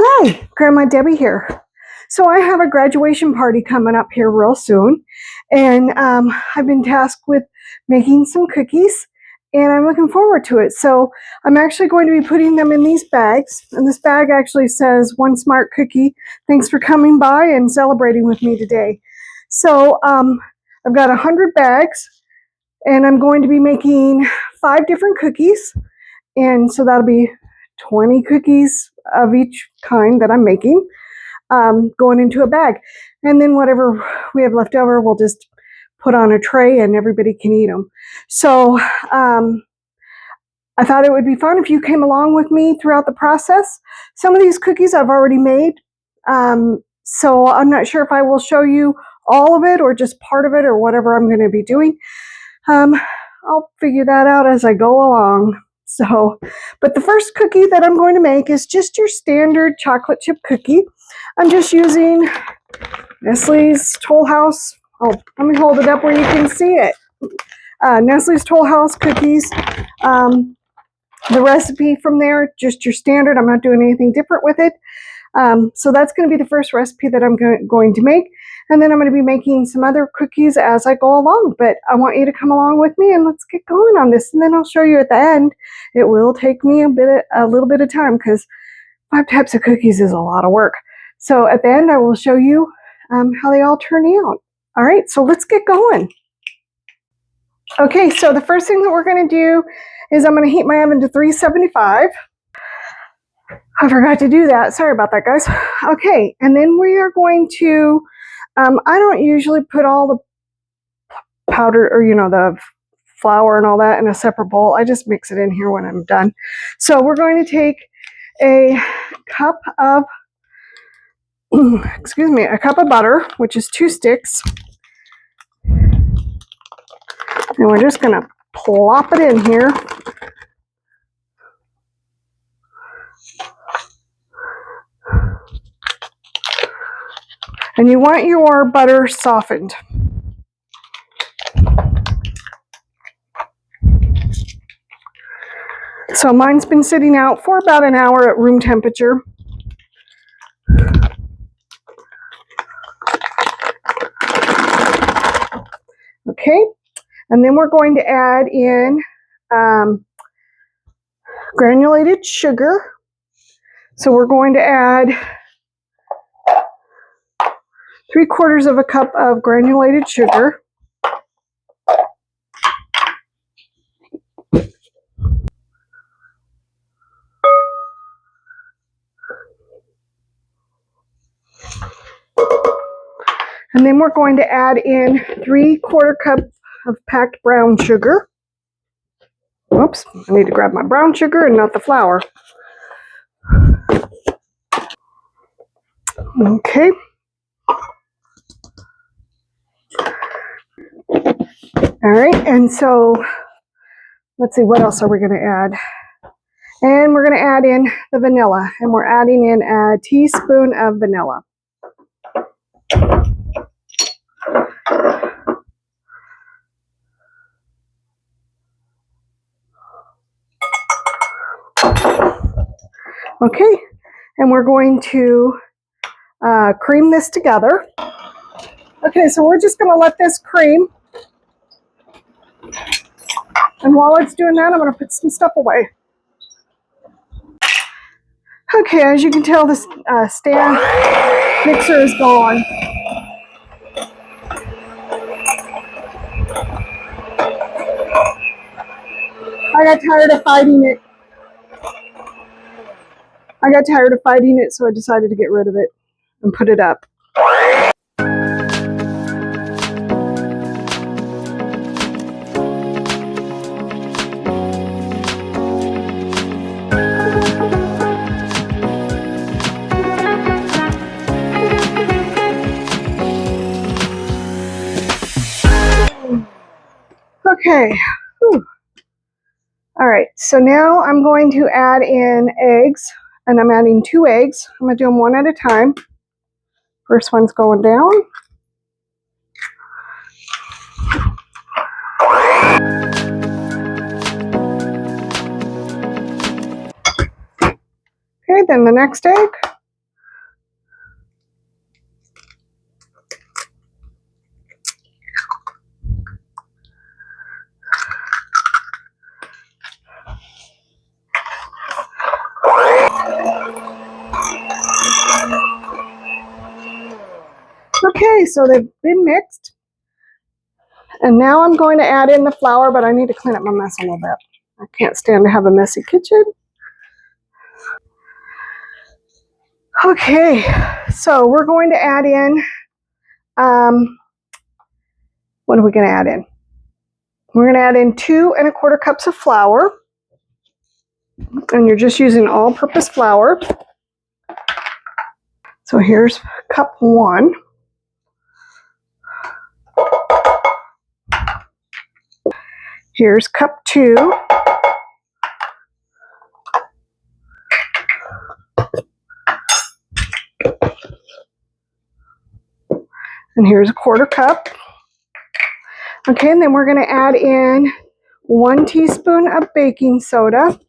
Hi, Grandma Debbie here. So I have a graduation party coming up here real soon, and I've been tasked with making some cookies, and I'm looking forward to it. So I'm actually going to be putting them in these bags, and this bag actually says "One Smart Cookie. Thanks for coming by and celebrating with me today." So I've got 100 bags, and I'm going to be making 5 different cookies, and so that'll be 20 cookies of each kind that I'm making going into a bag. And then whatever we have left over, we'll just put on a tray and everybody can eat them. So I thought it would be fun if you came along with me throughout the process. Some of these cookies I've already made, so I'm not sure if I will show you all of it or just part of it or whatever I'm going to be doing. I'll figure that out as I go along. So, but the first cookie that I'm going to make is just your standard chocolate chip cookie. I'm just using Nestle's Toll House. Oh, let me hold it up where you can see it. Nestle's Toll House cookies. The recipe from there, just your standard. I'm not doing anything different with it. So that's going to be the first recipe that I'm going to make. And then I'm going to be making some other cookies as I go along. But I want you to come along with me and let's get going on this. And then I'll show you at the end. It will take me a little bit of time because 5 types of cookies is a lot of work. So at the end, I will show you how they all turn out. All right, so let's get going. Okay, so the first thing that we're going to do is I'm going to heat my oven to 375. I forgot to do that. Sorry about that, guys. Okay, and then we are going to, I don't usually put all the powder or, the flour and all that in a separate bowl. I just mix it in here when I'm done. So we're going to take a cup of, a cup of butter, which is 2 sticks. And we're just going to plop it in here. And you want your butter softened. So mine's been sitting out for about an hour at room temperature. Okay, and then we're going to add in granulated sugar. So we're going to add 3/4 of a cup of granulated sugar. And then we're going to add in 3/4 cup of packed brown sugar. Oops, I need to grab my brown sugar and not the flour. Okay. All right, and so let's see, what else are we going to add? And we're going to add in the vanilla, and we're adding in a teaspoon of vanilla. Okay, and we're going to cream this together. Okay, so we're just going to let this cream. And while it's doing that, I'm going to put some stuff away. Okay, as you can tell, this stand mixer is gone. I got tired of fighting it. So I decided to get rid of it and put it up. Okay. Whew. All right, so now I'm going to add in eggs, and I'm adding 2 eggs. I'm going to do them one at a time. First one's going down. Okay, then the next egg. Okay, so they've been mixed. And now I'm going to add in the flour, but I need to clean up my mess a little bit. I can't stand to have a messy kitchen. Okay, so we're going to add in, what are we going to add in? We're going to add in 2 1/4 cups of flour. And you're just using all-purpose flour. So here's cup 1. Here's cup 2. And here's a 1/4 cup. Okay, and then we're going to add in 1 teaspoon of baking soda.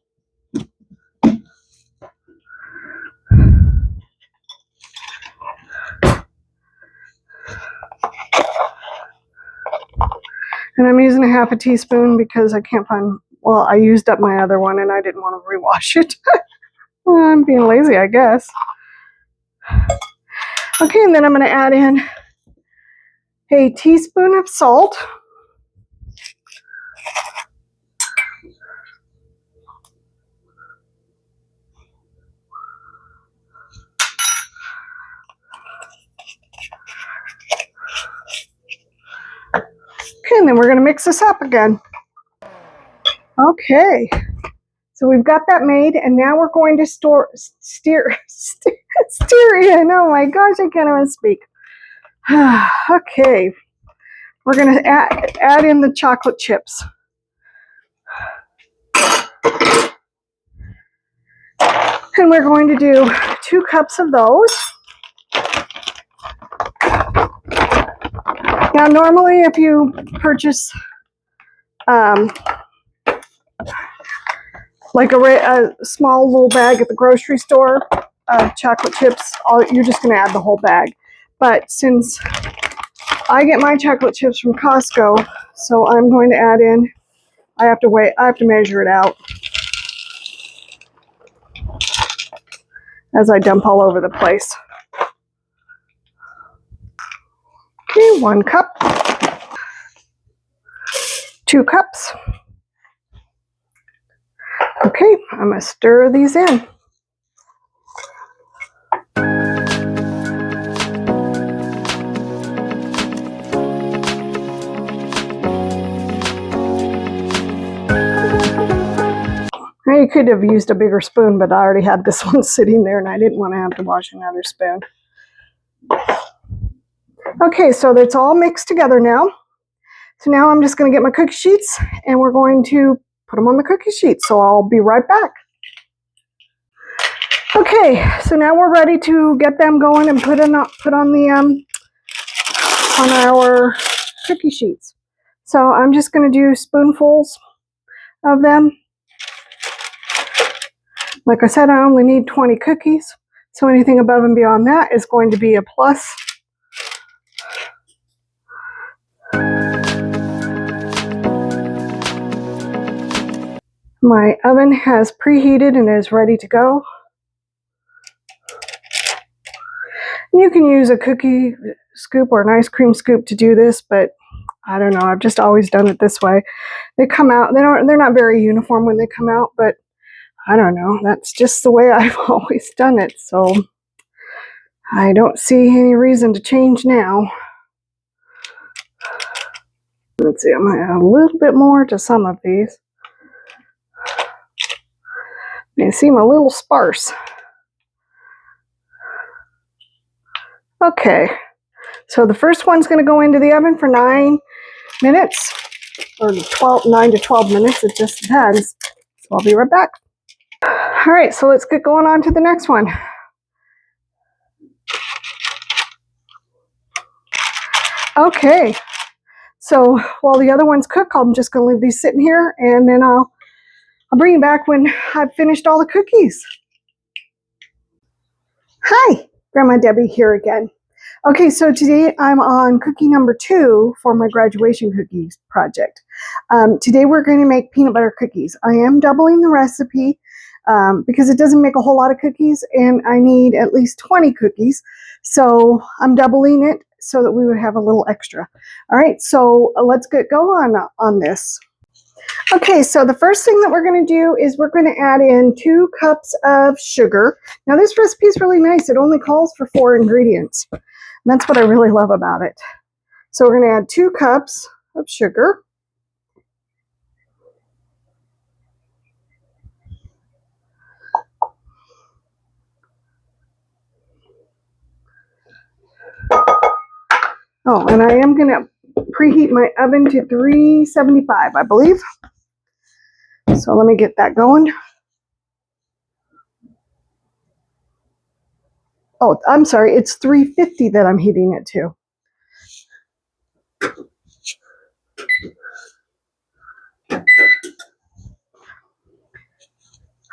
And I'm using a 1/2 teaspoon because I can't find, well, I used up my other one and I didn't want to rewash it. Well, I'm being lazy, I guess. Okay, and then I'm going to add in a teaspoon of salt. Okay, and then we're going to mix this up again. Okay, so we've got that made, and now we're going to steer in. Oh my gosh, I can't even speak. Okay, we're going to add in the chocolate chips. And we're going to do 2 cups of those. Now, normally if you purchase like a small little bag at the grocery store of chocolate chips, you're just going to add the whole bag. But since I get my chocolate chips from Costco, so I'm going to add in, I have to measure it out as I dump all over the place. Okay, 1 cup, 2 cups. Okay, I'm going to stir these in. Now you could have used a bigger spoon, but I already had this one sitting there and I didn't want to have to wash another spoon. Okay, so it's all mixed together now. So now I'm just going to get my cookie sheets and we're going to put them on the cookie sheet. So I'll be right back. Okay, so now we're ready to get them going and put on our cookie sheets. So I'm just going to do spoonfuls of them. Like I said, I only need 20 cookies. So anything above and beyond that is going to be a plus. My oven has preheated and is ready to go. You can use a cookie scoop or an ice cream scoop to do this, but I don't know. I've just always done it this way. They come out. They're not very uniform when they come out, but I don't know. That's just the way I've always done it. So I don't see any reason to change now. Let's see. I'm going to add a little bit more to some of these. They seem a little sparse. Okay, so the first one's going to go into the oven for 9 minutes, or 9 to 12 minutes, it just depends. So I'll be right back. All right, so let's get going on to the next one. Okay, so while the other ones cook, I'm just going to leave these sitting here, and then I'll bring you back when I've finished all the cookies. Hi, Grandma Debbie here again. Okay, so today I'm on cookie number 2 for my graduation cookies project. Today we're going to make peanut butter cookies. I am doubling the recipe. because it doesn't make a whole lot of cookies, and I need at least 20 cookies. So I'm doubling it so that we would have a little extra. All right, so let's get going on this. Okay, so the first thing that we're going to do is we're going to add in 2 cups of sugar. Now this recipe is really nice. It only calls for 4 ingredients. And that's what I really love about it. So we're going to add 2 cups of sugar. Oh, and I am going to preheat my oven to 375, I believe. So let me get that going. Oh, I'm sorry, it's 350 that I'm heating it to.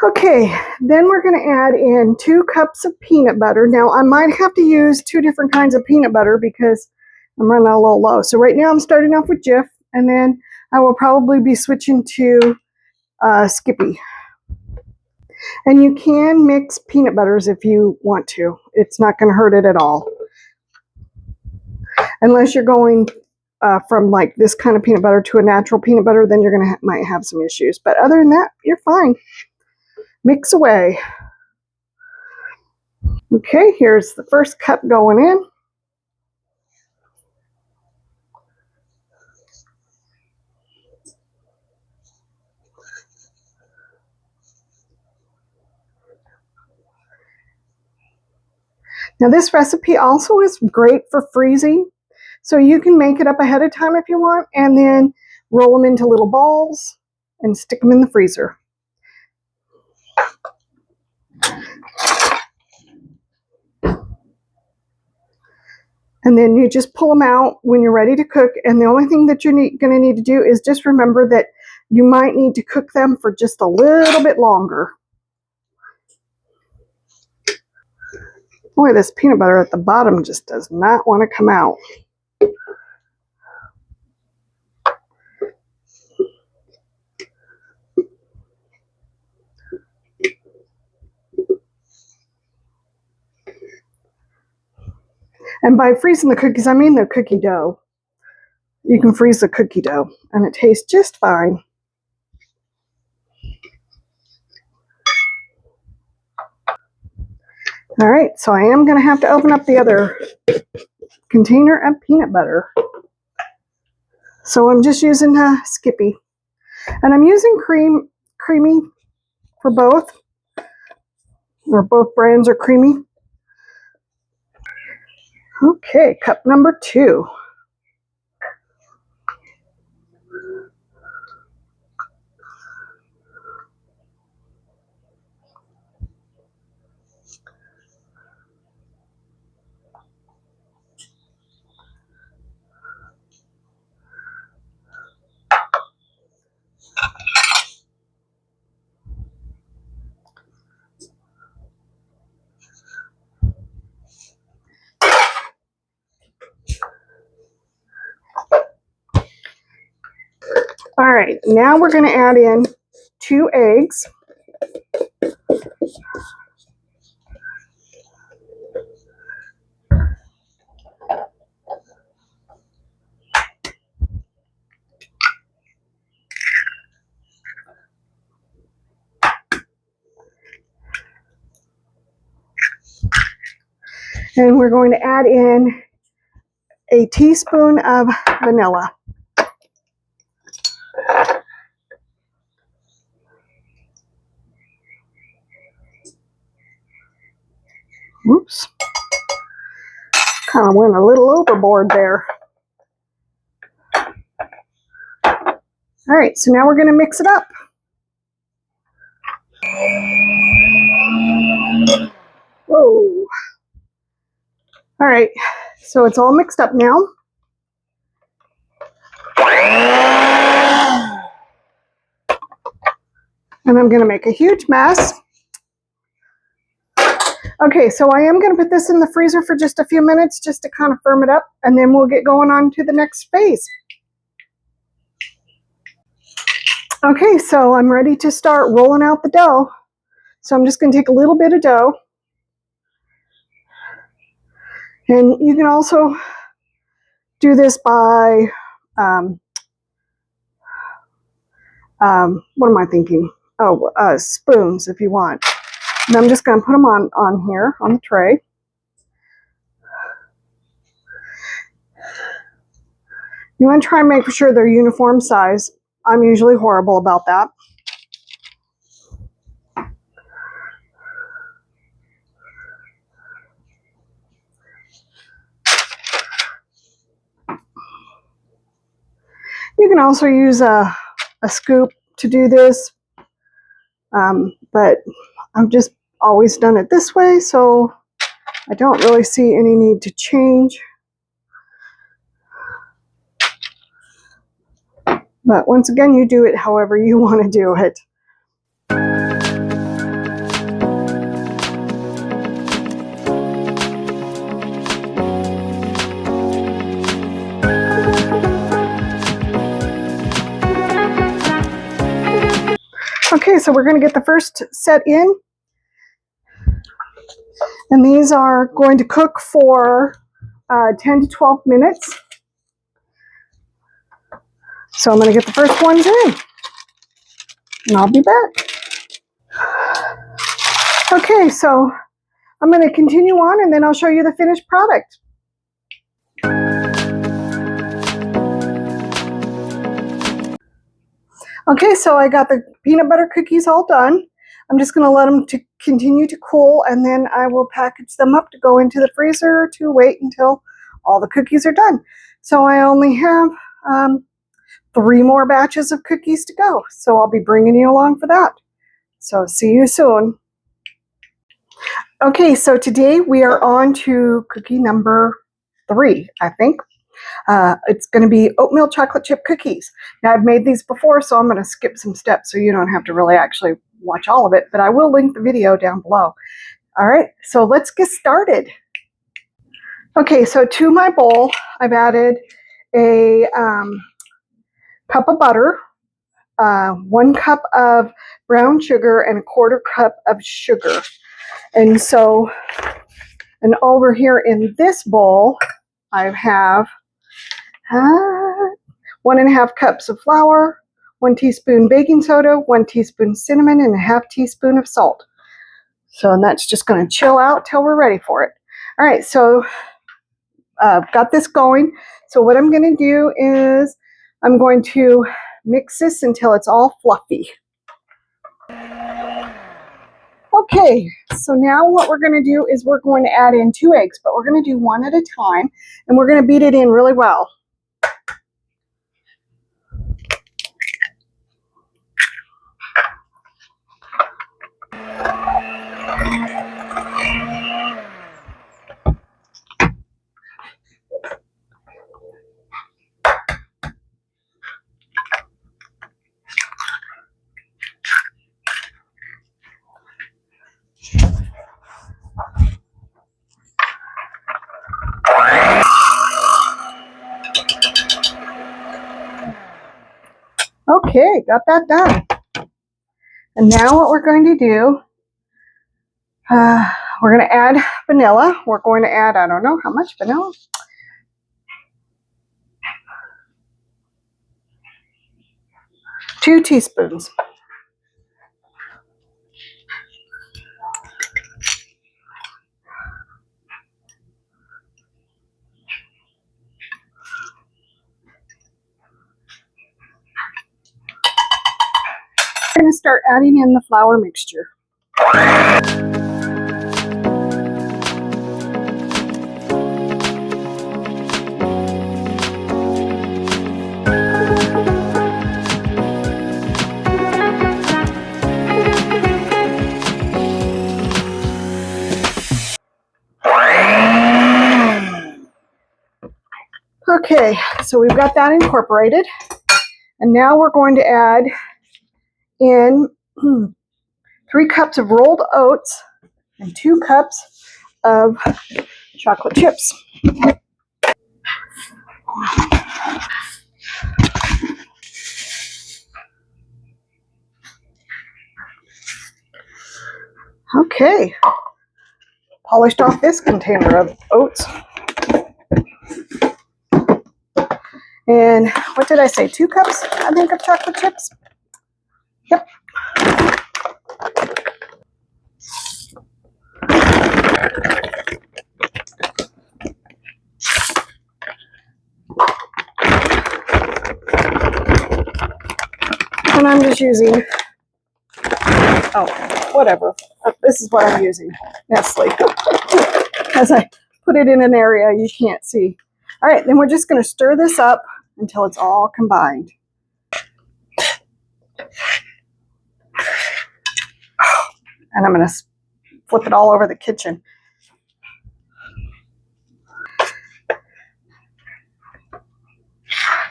Okay, then we're going to add in 2 cups of peanut butter. Now, I might have to use 2 different kinds of peanut butter because I'm running a little low. So right now I'm starting off with Jif, and then I will probably be switching to Skippy. And you can mix peanut butters if you want to. It's not going to hurt it at all. Unless you're going from like this kind of peanut butter to a natural peanut butter, then you're going to might have some issues. But other than that, you're fine. Mix away. Okay, here's the first cup going in. Now this recipe also is great for freezing. So you can make it up ahead of time if you want, and then roll them into little balls and stick them in the freezer. And then you just pull them out when you're ready to cook. And the only thing that you're going to need to do is just remember that you might need to cook them for just a little bit longer. Boy, this peanut butter at the bottom just does not want to come out. And by freezing the cookies, I mean the cookie dough. You can freeze the cookie dough, and it tastes just fine. All right, so I am going to have to open up the other container of peanut butter. So I'm just using Skippy. And I'm using creamy for both, or both brands are creamy. Okay, cup number 2. All right, now we're going to add in 2 eggs. And we're going to add in a teaspoon of vanilla. Oops. Kind of went a little overboard there. All right, so now we're going to mix it up. Whoa. All right, so it's all mixed up now. And I'm going to make a huge mess. Okay, so I am going to put this in the freezer for just a few minutes just to kind of firm it up, and then we'll get going on to the next phase. Okay, so I'm ready to start rolling out the dough. So I'm just going to take a little bit of dough. And you can also do this by, what am I thinking? Oh, spoons if you want. And I'm just going to put them on here on the tray. You want to try and make sure they're uniform size. I'm usually horrible about that. You can also use a scoop to do this, but I've just always done it this way, so I don't really see any need to change. But once again, you do it however you want to do it. Okay, so we're going to get the first set in. And these are going to cook for 10 to 12 minutes. So I'm going to get the first ones in. And I'll be back. Okay, so I'm going to continue on and then I'll show you the finished product. Okay, so I got the peanut butter cookies all done. I'm just going to let them continue to cool, and then I will package them up to go into the freezer to wait until all the cookies are done. So I only have 3 more batches of cookies to go. So I'll be bringing you along for that. So see you soon. Okay, so today we are on to cookie number 3, I think. It's going to be oatmeal chocolate chip cookies. Now, I've made these before, so I'm going to skip some steps so you don't have to really actually watch all of it, but I will link the video down below. All right, so let's get started. Okay, so to my bowl, I've added a cup of butter, 1 cup of brown sugar, and 1/4 cup of sugar. And so, and over here in this bowl, I have 1½ cups of flour, 1 teaspoon baking soda, 1 teaspoon cinnamon, and 1/2 teaspoon of salt. So that's just going to chill out till we're ready for it. All right, so I've got this going. So what I'm going to do is I'm going to mix this until it's all fluffy. Okay, so now what we're going to do is we're going to add in 2 eggs, but we're going to do 1 at a time, and we're going to beat it in really well. Okay, got that done. And now what we're going to do, we're going to add vanilla. We're going to add, I don't know how much vanilla. 2 teaspoons. I'm going to start adding in the flour mixture. Okay, so we've got that incorporated. And now we're going to add in 3 cups of rolled oats and 2 cups of chocolate chips. Okay, polished off this container of oats. And what did I say? 2 cups, I think, of chocolate chips? Yep. And I'm just using, oh, whatever. This is what I'm using, Nestle. As I put it in an area you can't see. All right, then we're just going to stir this up until it's all combined. And I'm going to flip it all over the kitchen.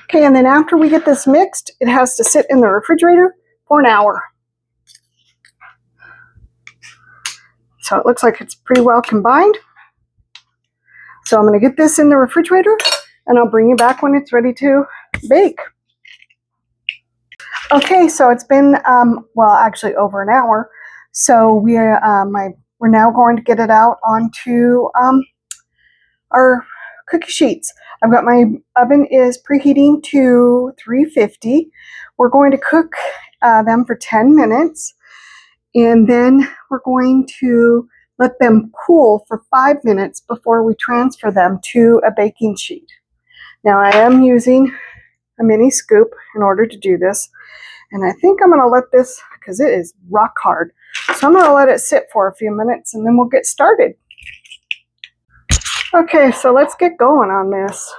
Okay, and then after we get this mixed, it has to sit in the refrigerator for an hour. So it looks like it's pretty well combined. So I'm going to get this in the refrigerator, and I'll bring you back when it's ready to bake. Okay, so it's been, well, actually over an hour. So we're now going to get it out onto our cookie sheets. I've got my oven is preheating to 350. We're going to cook them for 10 minutes, and then we're going to let them cool for 5 minutes before we transfer them to a baking sheet. Now I am using a mini scoop in order to do this, and I think I'm going to let this, because it is rock hard, so I'm going to let it sit for a few minutes and then we'll get started. Okay, so let's get going on this.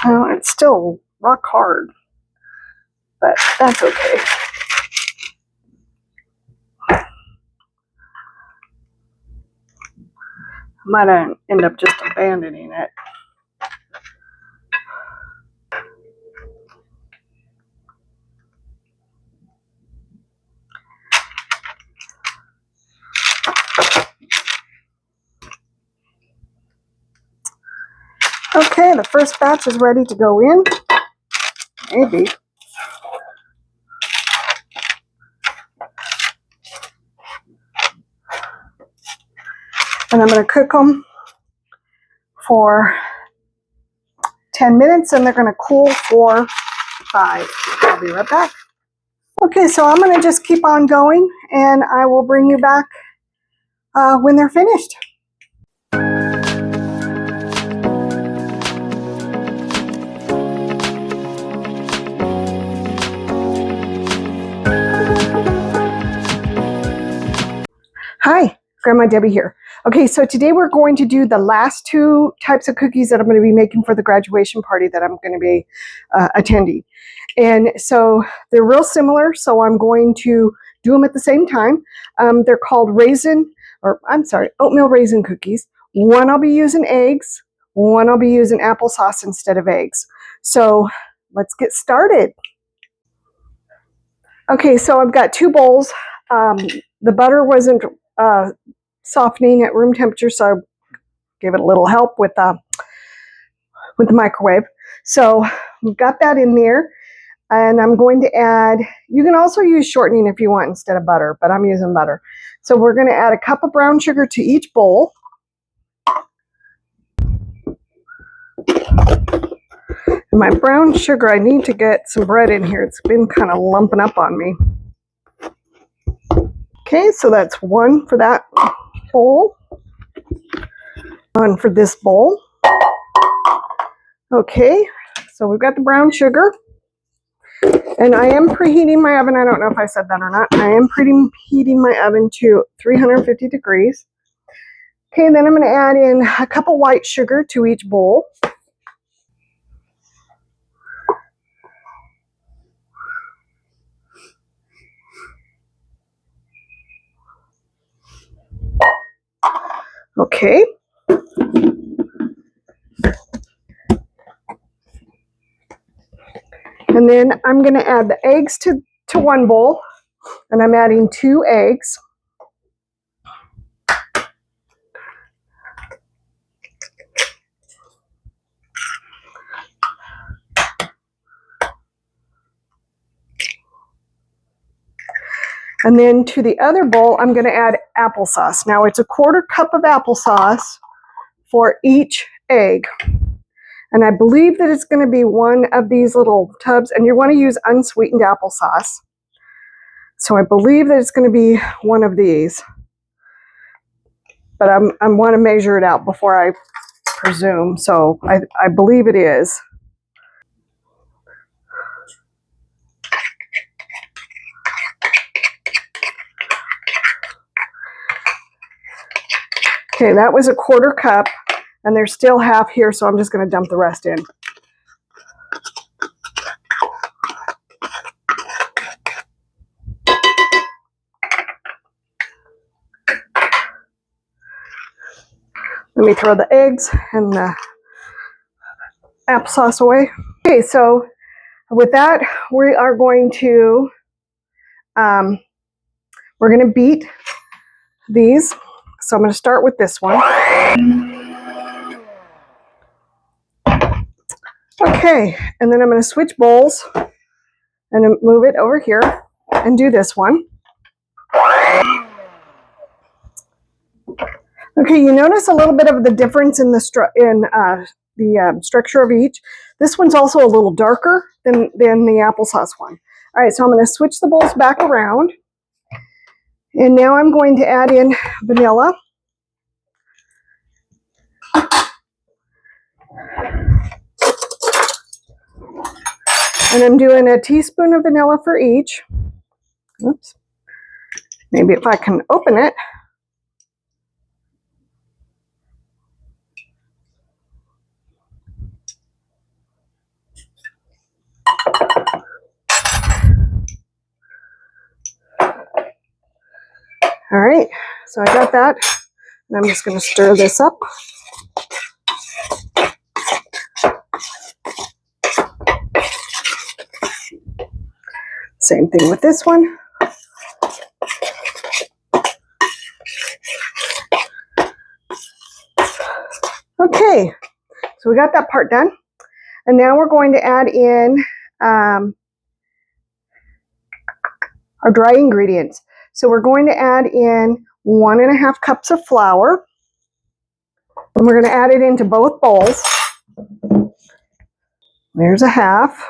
Well, it's still rock hard, but that's okay. I might end up just abandoning it. Okay, the first batch is ready to go in. Maybe. And I'm going to cook them for 10 minutes, and they're going to cool for 5. I'll be right back. Okay, so I'm going to just keep on going, and I will bring you back when they're finished. Hi, Grandma Debbie here. Okay, so today we're going to do the last 2 types of cookies that I'm going to be making for the graduation party that I'm going to be attending. And so they're real similar, so I'm going to do them at the same time. They're called oatmeal raisin cookies. One I'll be using eggs, one I'll be using applesauce instead of eggs. So let's get started. Okay, so I've got 2 bowls. The butter wasn't softening at room temperature, so I gave it a little help with the microwave. So we've got that in there, and I'm going to add, you can also use shortening if you want instead of butter, but I'm using butter. So we're going to add a cup of brown sugar to each bowl. And my brown sugar, I need to get some bread in here. It's been kind of lumping up on me. Okay, so that's 1 for that bowl, 1 for this bowl. Okay, so we've got the brown sugar, and I am preheating my oven. I don't know if I said that or not. I am preheating my oven to 350 degrees. Okay, then I'm going to add in a cup of white sugar to each bowl. Okay. And then I'm going to add the eggs to 1 bowl, and I'm adding 2 eggs. And then to the other bowl, I'm going to add applesauce. Now it's a 1/4 cup of applesauce for each egg. And I believe that it's going to be one of these little tubs, and you want to use unsweetened applesauce. So I believe that it's going to be one of these. But I want to measure it out before I presume. So I believe it is. Okay, that was a 1/4 cup. And there's still half here, so I'm just going to dump the rest in. Let me throw the eggs and the applesauce away. Okay, so with that, we are going to beat these. So I'm going to start with this one. Okay, and then I'm going to switch bowls and move it over here and do this one. Okay, you notice a little bit of the difference in the structure of each. This one's also a little darker than the applesauce one. All right, so I'm going to switch the bowls back around. And now I'm going to add in vanilla. And I'm doing a teaspoon of vanilla for each. Oops. Maybe if I can open it. All right, so I got that. And I'm just going to stir this up. Same thing with this one. Okay, so we got that part done. And now we're going to add in our dry ingredients. So we're going to add in 1½ cups of flour. And we're going to add it into both bowls. There's a half.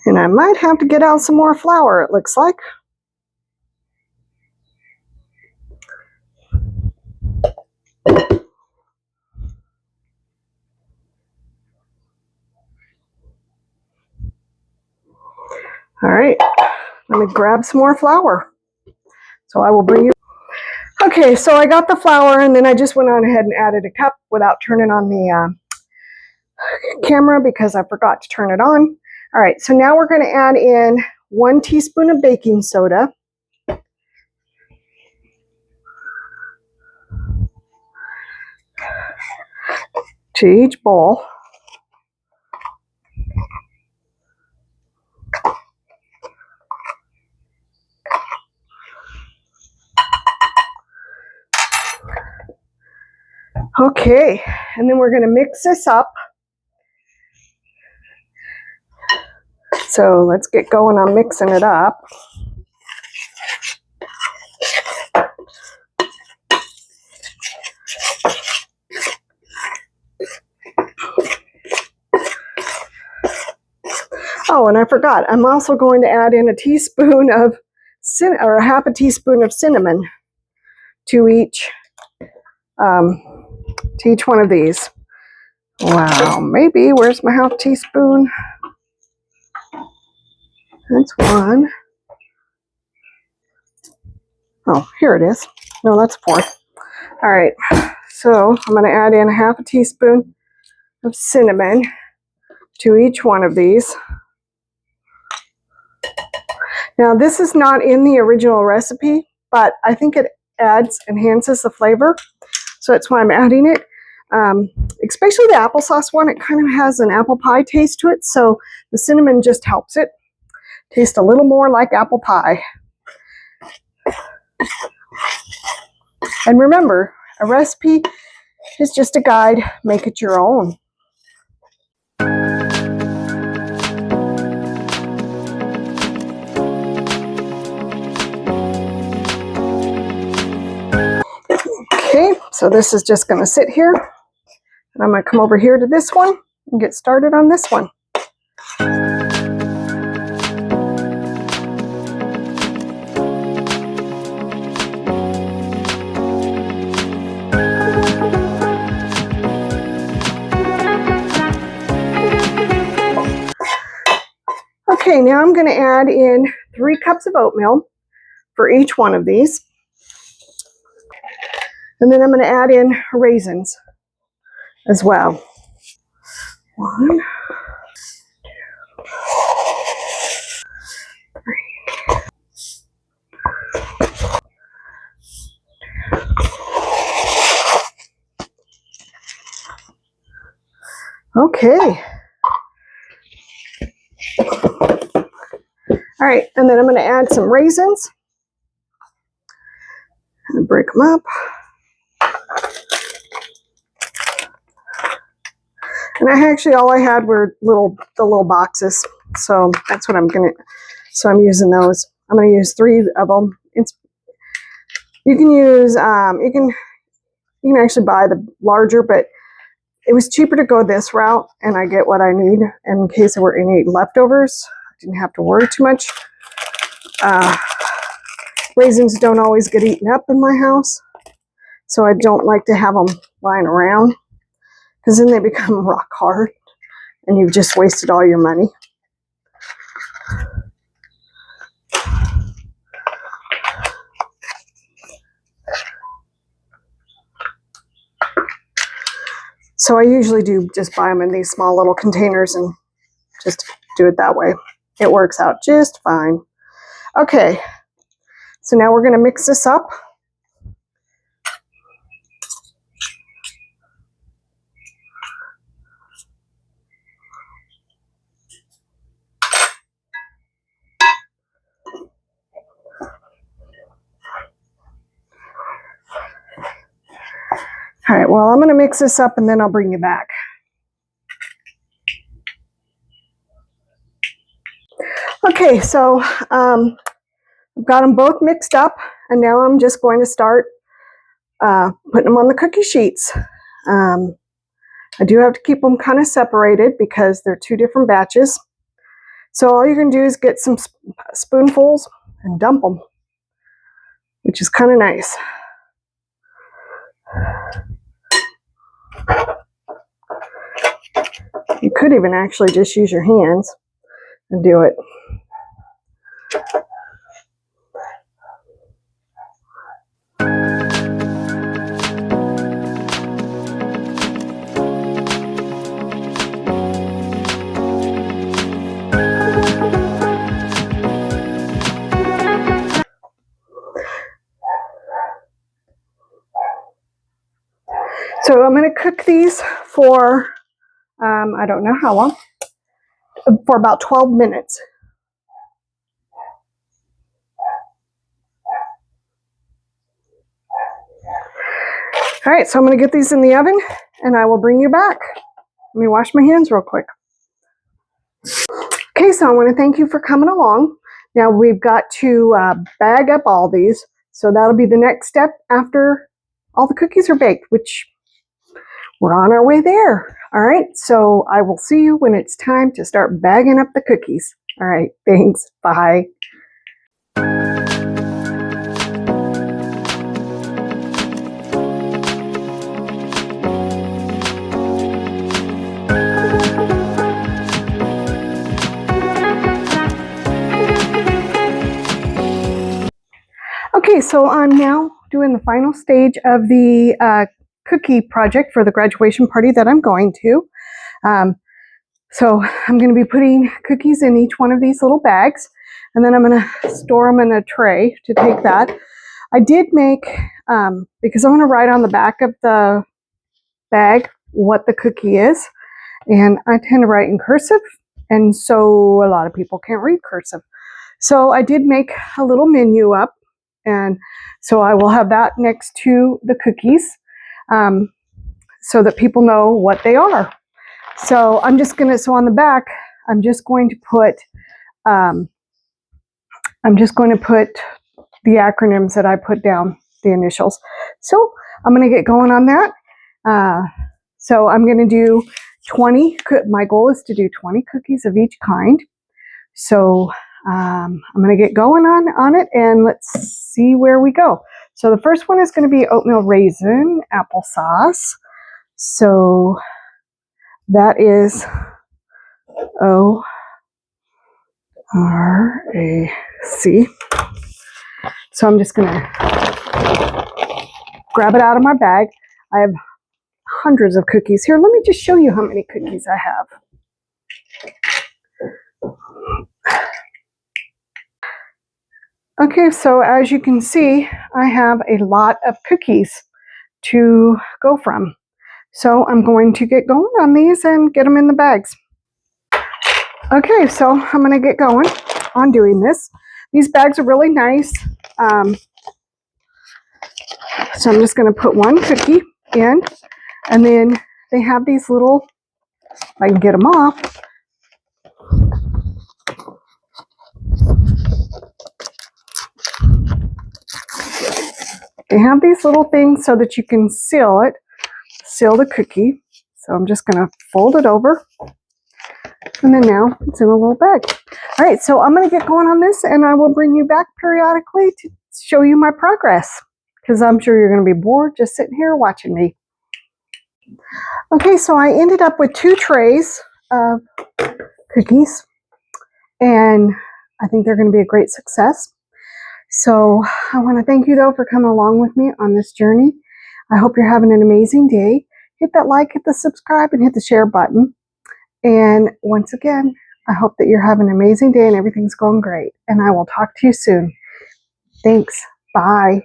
And I might have to get out some more flour, it looks like. All right, let me grab some more flour. So I will bring you. Okay, so I got the flour, and then I just went on ahead and added a cup without turning on the camera because I forgot to turn it on. All right, so now we're going to add in 1 teaspoon of baking soda. To each bowl. Okay, and then we're going to mix this up. So let's get going on mixing it up. Oh, and I forgot, I'm also going to add in a teaspoon of or a half a teaspoon of cinnamon to each one of these. Wow, maybe, where's my half teaspoon? That's 1. Oh, here it is. No, that's 4. All right, so I'm going to add in half a teaspoon of cinnamon to each one of these. Now, this is not in the original recipe, but I think it enhances the flavor. So that's why I'm adding it. Especially the applesauce one, it kind of has an apple pie taste to it. So the cinnamon just helps it. taste a little more like apple pie. And remember, a recipe is just a guide. Make it your own. Okay, so this is just going to sit here. And I'm going to come over here to this one and get started on this one. Okay, now I'm going to add in 3 cups of oatmeal for each one of these. And then I'm going to add in raisins as well. 1, 2, 3. Okay. All right, and then I'm going to add some raisins and break them up. And all I had were the little boxes, so that's what I'm using those. I'm going to use 3 of them. You can use you can actually buy the larger, but it was cheaper to go this route, and I get what I need in case there were any leftovers. I didn't have to worry too much. Raisins don't always get eaten up in my house, so I don't like to have them lying around, because then they become rock hard and you've just wasted all your money. So I usually do just buy them in these small little containers and just do it that way. It works out just fine. Okay, so now we're going to mix this up. All right, well, I'm going to mix this up and then I'll bring you back. Okay, so I've got them both mixed up, and now I'm just going to start putting them on the cookie sheets. I do have to keep them kind of separated because they're 2 different batches. So all you're going to do is get some spoonfuls and dump them, which is kind of nice. You could even actually just use your hands and do it. So I'm going to cook these for, I don't know how long, for about 12 minutes. All right, so I'm going to get these in the oven and I will bring you back. Let me wash my hands real quick. Okay, so I want to thank you for coming along. Now we've got to bag up all these. So that'll be the next step after all the cookies are baked, which we're on our way there. All right, so I will see you when it's time to start bagging up the cookies. All right, thanks. Bye. Okay, so I'm now doing the final stage of the cookie project for the graduation party that I'm going to. So I'm going to be putting cookies in each one of these little bags, and then I'm going to store them in a tray to take that. I did make, because I'm going to write on the back of the bag what the cookie is, and I tend to write in cursive, and so a lot of people can't read cursive. So I did make a little menu up, and so I will have that next to the cookies so that people know what they are. So I'm just going to, so on the back, I'm just going to put the acronyms that I put down, the initials. So I'm going to get going on that. So I'm going to do 20. My goal is to do 20 cookies of each kind. So I'm going to get going on it, and let's see where we go. So the first one is going to be oatmeal raisin applesauce. So that is ORAC. So I'm just going to grab it out of my bag. I have hundreds of cookies here. Let me just show you how many cookies I have. Okay, so as you can see, I have a lot of cookies to go from. So I'm going to get going on these and get them in the bags. Okay, so I'm going to get going on doing this. These bags are really nice. So I'm just going to put one cookie in, and then they have these little, if I can get them off. They have these little things so that you can seal the cookie. So I'm just going to fold it over, and then now it's in a little bag. All right, so I'm going to get going on this, and I will bring you back periodically to show you my progress, because I'm sure you're going to be bored just sitting here watching me. Okay, so I ended up with 2 trays of cookies, and I think they're going to be a great success. So I want to thank you, though, for coming along with me on this journey. I hope you're having an amazing day. Hit that like, hit the subscribe, and hit the share button. And once again, I hope that you're having an amazing day and everything's going great. And I will talk to you soon. Thanks. Bye.